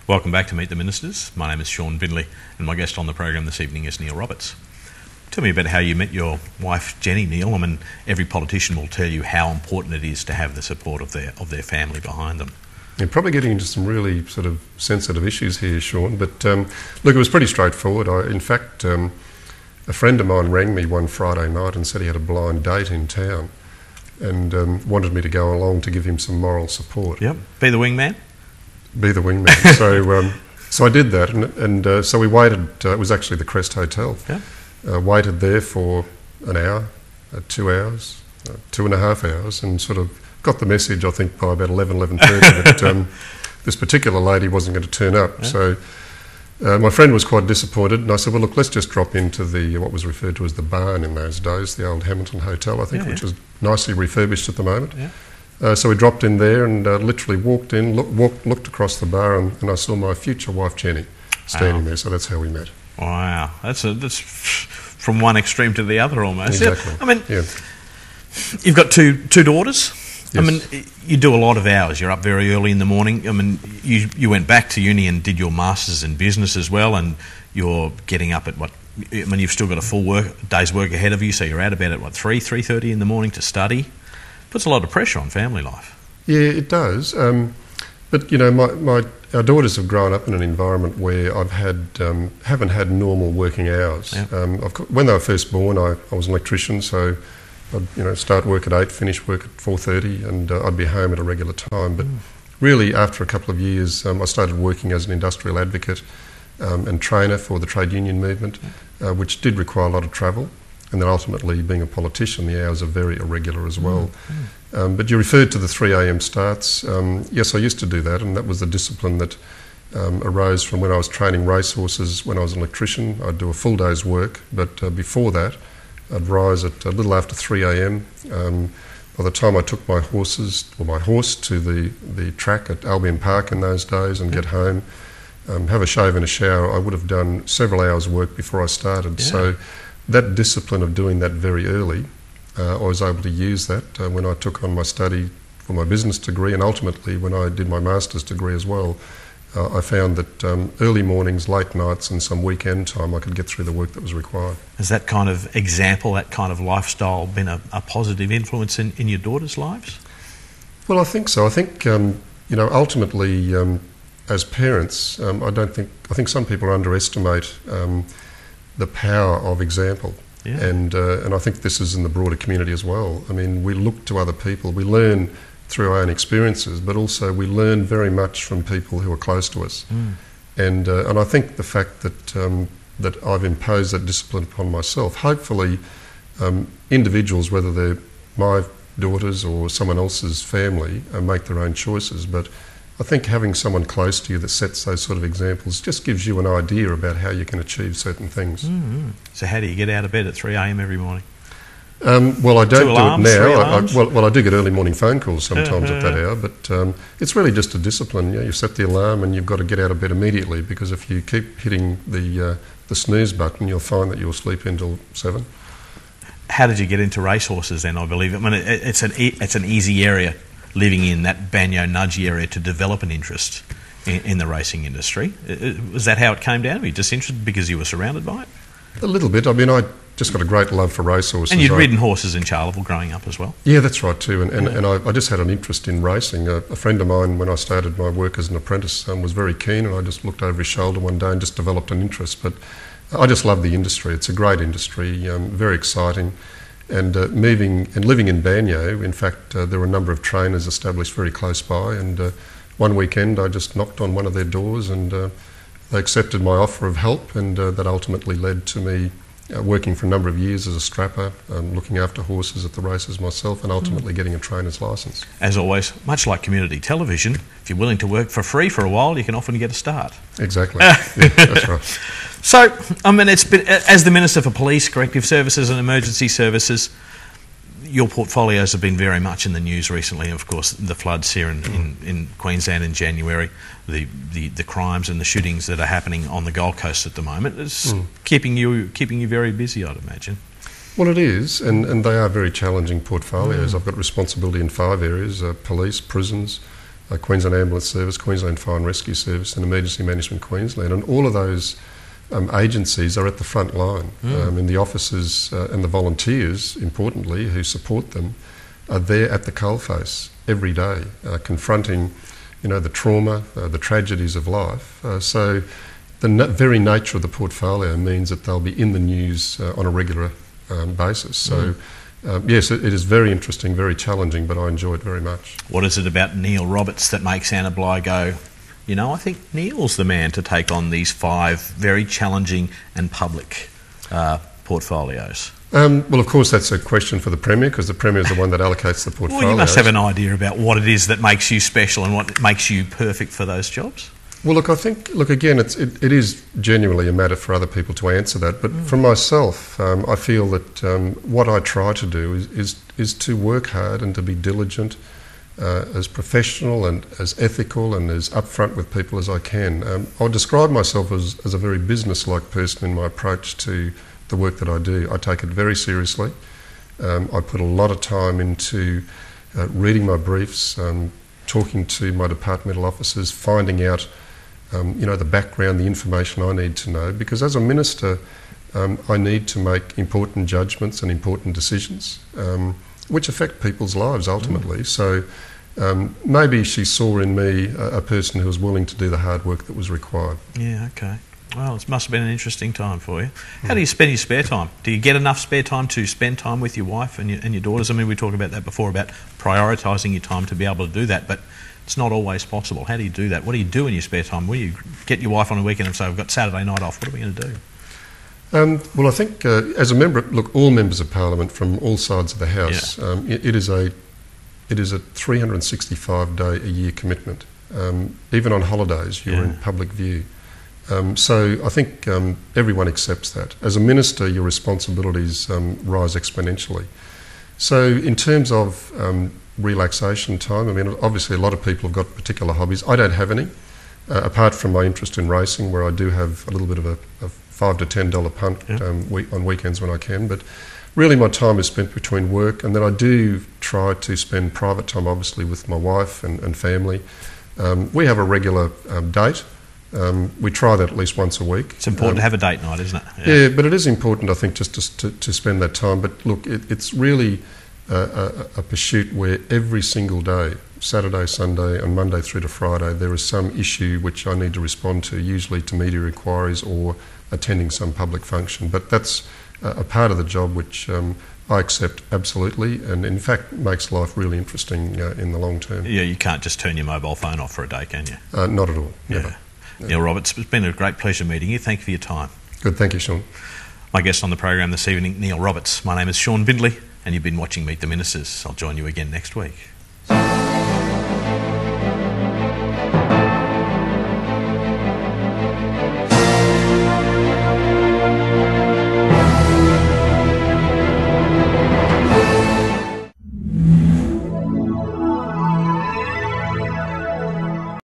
Welcome back to Meet the Ministers. My name is Shaun Bindley and my guest on the program this evening is Neil Roberts. Tell me about how you met your wife Jenny, Neil. I mean, every politician will tell you how important it is to have the support of their family behind them. You're probably getting into some really sort of sensitive issues here, Shaun, but look, it was pretty straightforward. In fact, a friend of mine rang me one Friday night and said he had a blind date in town and wanted me to go along to give him some moral support. Yep, be the wingman? Be the wingman. So I did that, and so we waited. It was actually the Crest Hotel. Yeah. Waited there for an hour, 2 hours, 2.5 hours, and sort of got the message, I think, by about 11:30 that this particular lady wasn't going to turn up. Yeah. So my friend was quite disappointed, and I said, well, look, let's just drop into the what was referred to as the barn in those days, the old Hamilton Hotel, I think, which is nicely refurbished at the moment. Yeah. So we dropped in there and literally walked in, looked across the bar, and I saw my future wife Jenny standing there. So that's how we met. Wow, that's from one extreme to the other almost. Exactly. Yeah. I mean, you've got two daughters. Yes. I mean, you do a lot of hours. You're up very early in the morning. I mean, you went back to uni and did your masters in business as well, and you're getting up at what? I mean, you've still got a full day's work ahead of you, so you're out of bed at what, 3:30 in the morning to study. Puts a lot of pressure on family life. Yeah, it does. But you know, our daughters have grown up in an environment where I've haven't had normal working hours. Yep. When they were first born, I was an electrician, so I'd start work at 8, finish work at 4:30, and I'd be home at a regular time. But really, after a couple of years, I started working as an industrial advocate and trainer for the trade union movement, which did require a lot of travel. And then ultimately, being a politician, the hours are very irregular as well. But you referred to the 3 a.m. starts. Yes, I used to do that, and that was the discipline that arose from when I was training racehorses when I was an electrician. I'd do a full day's work, but before that, I'd rise at a little after 3 a.m. By the time I took my horse to the track at Albion Park in those days and get home, have a shave and a shower, I would have done several hours' work before I started. Yeah. So that discipline of doing that very early, I was able to use that when I took on my study for my business degree, and ultimately when I did my master's degree as well. I found that early mornings, late nights and some weekend time I could get through the work that was required. Has that kind of example, that kind of lifestyle been a positive influence in your daughters' lives? Well, I think so. I think, ultimately as parents, I think some people underestimate the power of example. Yeah. And I think this is in the broader community as well. I mean, we look to other people, we learn through our own experiences, but also we learn very much from people who are close to us. And I think the fact that I've imposed that discipline upon myself, hopefully individuals, whether they're my daughters or someone else's family, make their own choices. But I think having someone close to you that sets those sort of examples just gives you an idea about how you can achieve certain things. So how do you get out of bed at 3 a.m. every morning? Well, I don't do it now. I do get early morning phone calls sometimes at that hour, but it's really just a discipline. You set the alarm and you've got to get out of bed immediately, because if you keep hitting the snooze button, you'll find that you'll sleep until 7. How did you get into racehorses then, I believe? I mean, it's an easy area, living in that Banyo-Nudgee area, to develop an interest in the racing industry. Was that how it came down? Were you just interested because you were surrounded by it? A little bit. I mean, I just got a great love for racehorses. And you'd ridden horses in Charleville growing up as well? Yeah, that's right too. And I just had an interest in racing. A friend of mine, when I started my work as an apprentice, was very keen, and I just looked over his shoulder one day and just developed an interest. But I just love the industry. It's a great industry, very exciting. And living in Banyo, in fact, there were a number of trainers established very close by, and one weekend I just knocked on one of their doors, and they accepted my offer of help, and that ultimately led to me working for a number of years as a strapper, looking after horses at the races myself, and ultimately getting a trainer's licence. As always, much like community television, if you're willing to work for free for a while, you can often get a start. Exactly. Yeah, that's right. So, I mean, it's been, as the Minister for Police, Corrective Services and Emergency Services, your portfolios have been very much in the news recently. Of course, the floods here in Queensland in January, the crimes and the shootings that are happening on the Gold Coast at the moment. It's keeping you very busy, I'd imagine. Well, it is, and they are very challenging portfolios. I've got responsibility in 5 areas: police, prisons, Queensland Ambulance Service, Queensland Fire and Rescue Service and Emergency Management Queensland. And all of those agencies are at the front line. And the officers and the volunteers, importantly, who support them, are there at the coalface every day, confronting, the trauma, the tragedies of life. So the very nature of the portfolio means that they'll be in the news on a regular basis. So, yes, it is very interesting, very challenging, but I enjoy it very much. What is it about Neil Roberts that makes Anna Bligh go, I think Neil's the man to take on these 5 very challenging and public portfolios? Well, of course, that's a question for the Premier, because the Premier is the one that allocates the portfolio. Well, you must have an idea about what it is that makes you special and what makes you perfect for those jobs. Well, look, again, it is genuinely a matter for other people to answer that. But for myself, I feel that what I try to do is to work hard and to be diligent, as professional and as ethical and as upfront with people as I can. I describe myself as a very business-like person in my approach to the work that I do. I take it very seriously. I put a lot of time into reading my briefs, talking to my departmental officers, finding out the background, the information I need to know, because as a minister, I need to make important judgments and important decisions, which affect people's lives ultimately. So maybe she saw in me a person who was willing to do the hard work that was required. Yeah, okay. Well, it must have been an interesting time for you. How do you spend your spare time? Do you get enough spare time to spend time with your wife and your daughters? I mean, we talked about that before, about prioritising your time to be able to do that, but it's not always possible. How do you do that? What do you do in your spare time? Will you get your wife on a weekend and say, we've got Saturday night off, what are we going to do? Well, I think as a member, all members of Parliament from all sides of the House, it is a 365-day-a-year commitment. Even on holidays, you're in public view. So I think everyone accepts that. As a minister, your responsibilities rise exponentially. So in terms of relaxation time, I mean, obviously a lot of people have got particular hobbies. I don't have any, apart from my interest in racing, where I do have a little bit of a $5 to $10 punt on weekends when I can. But really my time is spent between work, and then I do try to spend private time, obviously, with my wife and family. We have a regular date. We try that at least once a week. It's important to have a date night, isn't it? Yeah, but it is important, I think, just to spend that time. But look, it's really a pursuit where every single day, Saturday, Sunday and Monday through to Friday, there is some issue which I need to respond to, usually to media inquiries or attending some public function. But that's a part of the job which I accept absolutely, and in fact makes life really interesting in the long term. Yeah, you can't just turn your mobile phone off for a day, can you? Not at all, never. Yeah. Neil Roberts, it's been a great pleasure meeting you. Thank you for your time. Good, thank you, Shaun. My guest on the program this evening, Neil Roberts. My name is Shaun Bindley, and you've been watching Meet the Ministers. I'll join you again next week.